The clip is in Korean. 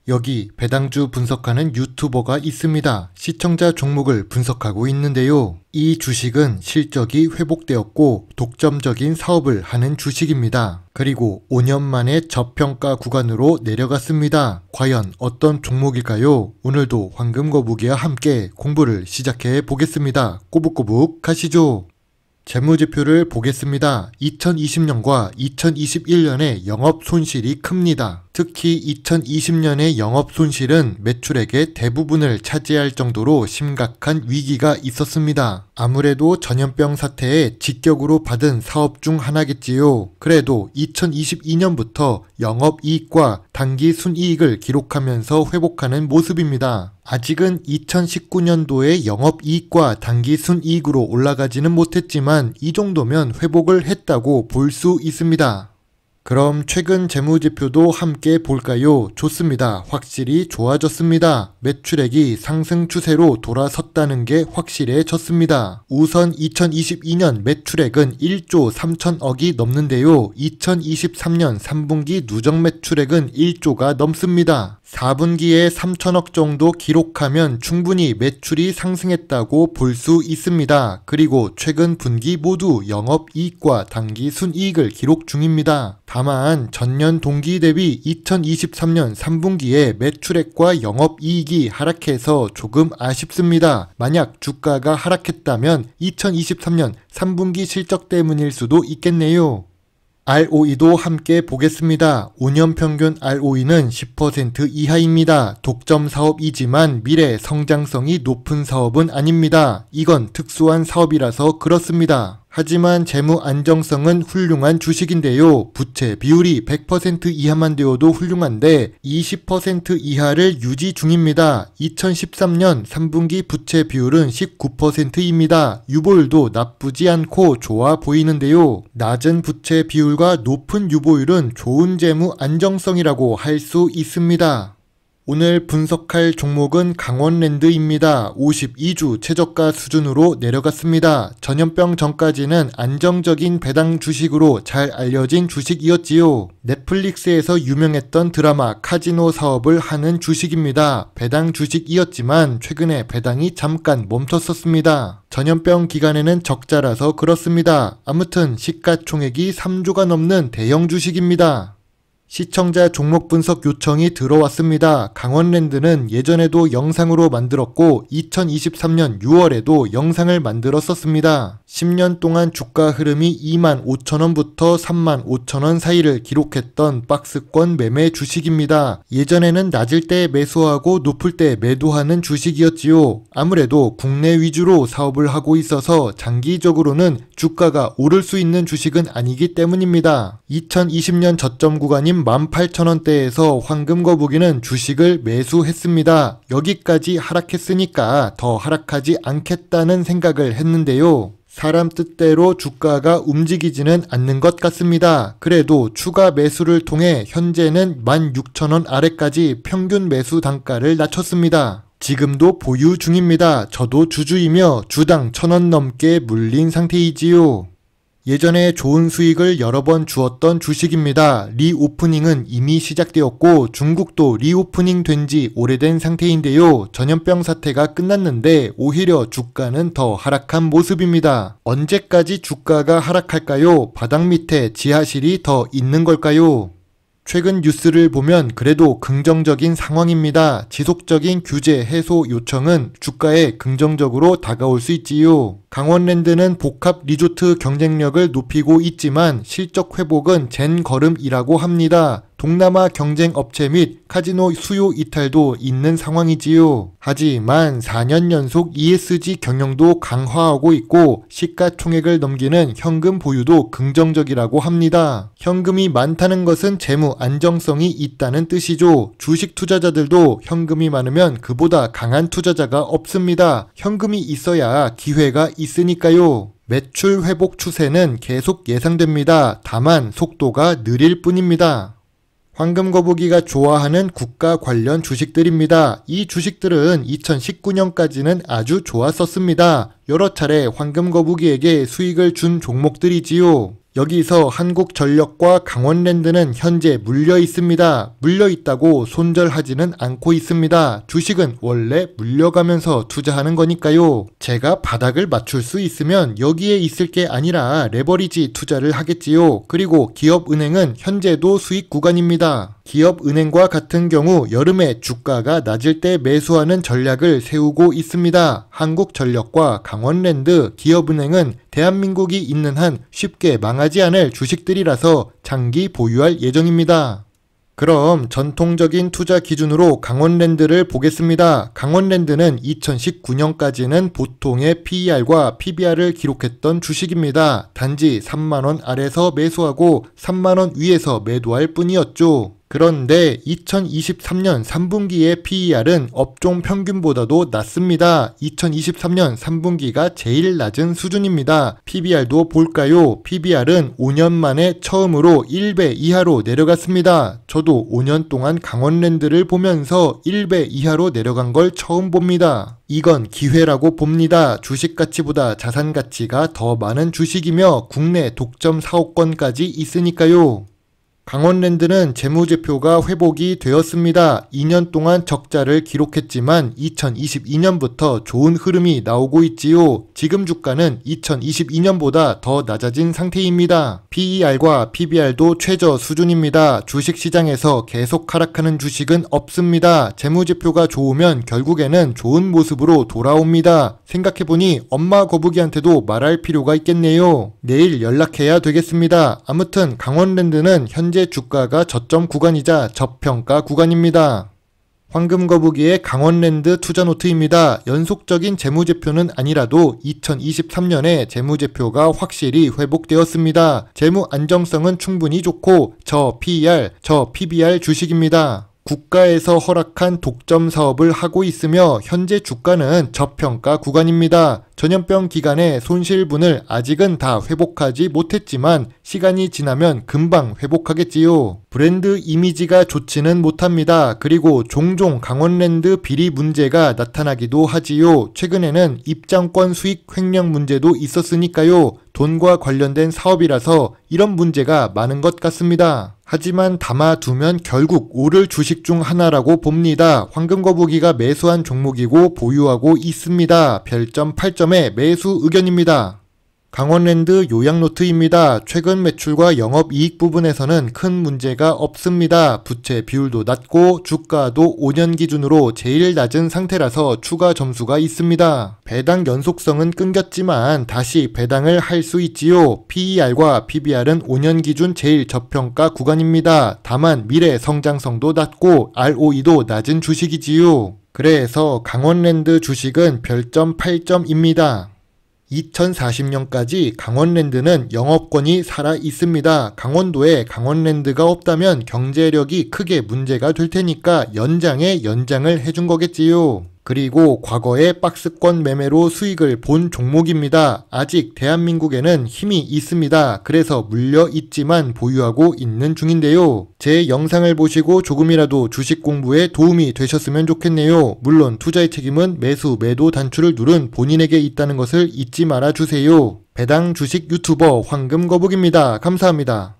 여기 배당주 분석하는 유튜버가 있습니다. 시청자 종목을 분석하고 있는데요. 이 주식은 실적이 회복되었고 독점적인 사업을 하는 주식입니다. 그리고 5년 만에 저평가 구간으로 내려갔습니다. 과연 어떤 종목일까요? 오늘도 황금거북이와 함께 공부를 시작해 보겠습니다. 꼬북꼬북 가시죠. 재무지표를 보겠습니다. 2020년과 2021년의 영업 손실이 큽니다. 특히 2020년의 영업 손실은 매출액의 대부분을 차지할 정도로 심각한 위기가 있었습니다. 아무래도 전염병 사태에 직격으로 받은 사업 중 하나겠지요. 그래도 2022년부터 영업이익과 당기 순이익을 기록하면서 회복하는 모습입니다. 아직은 2019년도의 영업이익과 당기 순이익으로 올라가지는 못했지만 이 정도면 회복을 했다고 볼 수 있습니다. 그럼 최근 재무지표도 함께 볼까요? 좋습니다. 확실히 좋아졌습니다. 매출액이 상승 추세로 돌아섰다는 게 확실해졌습니다. 우선 2022년 매출액은 1조 3천억이 넘는데요. 2023년 3분기 누적 매출액은 1조가 넘습니다. 4분기에 3천억 정도 기록하면 충분히 매출이 상승했다고 볼 수 있습니다. 그리고 최근 분기 모두 영업이익과 당기순이익을 기록 중입니다. 다만 전년 동기 대비 2023년 3분기에 매출액과 영업이익이 하락해서 조금 아쉽습니다. 만약 주가가 하락했다면 2023년 3분기 실적 때문일 수도 있겠네요. ROE도 함께 보겠습니다. 5년 평균 ROE는 10% 이하입니다. 독점 사업이지만 미래 성장성이 높은 사업은 아닙니다. 이건 특수한 사업이라서 그렇습니다. 하지만 재무 안정성은 훌륭한 주식인데요. 부채 비율이 100% 이하만 되어도 훌륭한데 20% 이하를 유지 중입니다. 2013년 3분기 부채 비율은 19%입니다. 유보율도 나쁘지 않고 좋아 보이는데요. 낮은 부채 비율과 높은 유보율은 좋은 재무 안정성이라고 할 수 있습니다. 오늘 분석할 종목은 강원랜드입니다. 52주 최저가 수준으로 내려갔습니다. 전염병 전까지는 안정적인 배당 주식으로 잘 알려진 주식이었지요. 넷플릭스에서 유명했던 드라마 카지노 사업을 하는 주식입니다. 배당 주식이었지만 최근에 배당이 잠깐 멈췄었습니다. 전염병 기간에는 적자라서 그렇습니다. 아무튼 시가총액이 3조가 넘는 대형 주식입니다. 시청자 종목 분석 요청이 들어왔습니다. 강원랜드는 예전에도 영상으로 만들었고 2023년 6월에도 영상을 만들었었습니다. 10년 동안 주가 흐름이 25,000원부터 35,000원 사이를 기록했던 박스권 매매 주식입니다. 예전에는 낮을 때 매수하고 높을 때 매도하는 주식이었지요. 아무래도 국내 위주로 사업을 하고 있어서 장기적으로는 주가가 오를 수 있는 주식은 아니기 때문입니다. 2020년 저점 구간인 18,000원대에서 황금거북이는 주식을 매수했습니다. 여기까지 하락했으니까 더 하락하지 않겠다는 생각을 했는데요. 사람 뜻대로 주가가 움직이지는 않는 것 같습니다. 그래도 추가 매수를 통해 현재는 16,000원 아래까지 평균 매수 단가를 낮췄습니다. 지금도 보유 중입니다. 저도 주주이며 주당 1,000원 넘게 물린 상태이지요. 예전에 좋은 수익을 여러 번 주었던 주식입니다. 리오프닝은 이미 시작되었고 중국도 리오프닝 된 지 오래된 상태인데요. 전염병 사태가 끝났는데 오히려 주가는 더 하락한 모습입니다. 언제까지 주가가 하락할까요? 바닥 밑에 지하실이 더 있는 걸까요? 최근 뉴스를 보면 그래도 긍정적인 상황입니다. 지속적인 규제 해소 요청은 주가에 긍정적으로 다가올 수 있지요. 강원랜드는 복합 리조트 경쟁력을 높이고 있지만 실적 회복은 젠걸음이라고 합니다. 동남아 경쟁 업체 및 카지노 수요 이탈도 있는 상황이지요. 하지만 4년 연속 ESG 경영도 강화하고 있고 시가총액을 넘기는 현금 보유도 긍정적이라고 합니다. 현금이 많다는 것은 재무 안정성이 있다는 뜻이죠. 주식 투자자들도 현금이 많으면 그보다 강한 투자자가 없습니다. 현금이 있어야 기회가 있으니까요. 매출 회복 추세는 계속 예상됩니다. 다만 속도가 느릴 뿐입니다. 황금거북이가 좋아하는 국가 관련 주식들입니다. 이 주식들은 2019년까지는 아주 좋았었습니다. 여러 차례 황금거북이에게 수익을 준 종목들이지요. 여기서 한국전력과 강원랜드는 현재 물려 있습니다. 물려 있다고 손절하지는 않고 있습니다. 주식은 원래 물려가면서 투자하는 거니까요. 제가 바닥을 맞출 수 있으면 여기에 있을 게 아니라 레버리지 투자를 하겠지요. 그리고 기업은행은 현재도 수익 구간입니다. 기업은행과 같은 경우 여름에 주가가 낮을 때 매수하는 전략을 세우고 있습니다. 한국전력과 강원랜드, 기업은행은 대한민국이 있는 한 쉽게 망하지 않을 주식들이라서 장기 보유할 예정입니다. 그럼 전통적인 투자 기준으로 강원랜드를 보겠습니다. 강원랜드는 2019년까지는 보통의 PER과 PBR을 기록했던 주식입니다. 단지 3만원 아래서 매수하고 3만원 위에서 매도할 뿐이었죠. 그런데 2023년 3분기의 PER은 업종 평균보다도 낮습니다. 2023년 3분기가 제일 낮은 수준입니다. PBR도 볼까요? PBR은 5년 만에 처음으로 1배 이하로 내려갔습니다. 저도 5년 동안 강원랜드를 보면서 1배 이하로 내려간 걸 처음 봅니다. 이건 기회라고 봅니다. 주식 가치보다 자산 가치가 더 많은 주식이며 국내 독점 사업권까지 있으니까요. 강원랜드는 재무제표가 회복이 되었습니다. 2년 동안 적자를 기록했지만 2022년부터 좋은 흐름이 나오고 있지요. 지금 주가는 2022년보다 더 낮아진 상태입니다. PER과 PBR도 최저 수준입니다. 주식시장에서 계속 하락하는 주식은 없습니다. 재무제표가 좋으면 결국에는 좋은 모습으로 돌아옵니다. 생각해보니 엄마 거북이한테도 말할 필요가 있겠네요. 내일 연락해야 되겠습니다. 아무튼 강원랜드는 현재 주가가 저점 구간이자 저평가 구간입니다. 황금거북이의 강원랜드 투자노트입니다. 연속적인 재무제표는 아니라도 2023년에 재무제표가 확실히 회복되었습니다. 재무 안정성은 충분히 좋고 저 PER, 저 PBR 주식입니다. 국가에서 허락한 독점 사업을 하고 있으며 현재 주가는 저평가 구간입니다. 전염병 기간의 손실분을 아직은 다 회복하지 못했지만 시간이 지나면 금방 회복하겠지요. 브랜드 이미지가 좋지는 못합니다. 그리고 종종 강원랜드 비리 문제가 나타나기도 하지요. 최근에는 입장권 수익 횡령 문제도 있었으니까요. 돈과 관련된 사업이라서 이런 문제가 많은 것 같습니다. 하지만 담아두면 결국 오를 주식 중 하나라고 봅니다. 황금거북이가 매수한 종목이고 보유하고 있습니다. 별점 8점의 매수 의견입니다. 강원랜드 요약노트입니다. 최근 매출과 영업이익 부분에서는 큰 문제가 없습니다. 부채 비율도 낮고 주가도 5년 기준으로 제일 낮은 상태라서 추가 점수가 있습니다. 배당 연속성은 끊겼지만 다시 배당을 할 수 있지요. PER과 PBR은 5년 기준 제일 저평가 구간입니다. 다만 미래 성장성도 낮고 ROE도 낮은 주식이지요. 그래서 강원랜드 주식은 별점 8점입니다. 2040년까지 강원랜드는 영업권이 살아 있습니다. 강원도에 강원랜드가 없다면 경제력이 크게 문제가 될 테니까 연장에 연장을 해준 거겠지요. 그리고 과거에 박스권 매매로 수익을 본 종목입니다. 아직 대한민국에는 힘이 있습니다. 그래서 물려 있지만 보유하고 있는 중인데요. 제 영상을 보시고 조금이라도 주식 공부에 도움이 되셨으면 좋겠네요. 물론 투자의 책임은 매수, 매도 단추를 누른 본인에게 있다는 것을 잊지 말아 주세요. 배당 주식 유튜버 황금거북입니다. 감사합니다.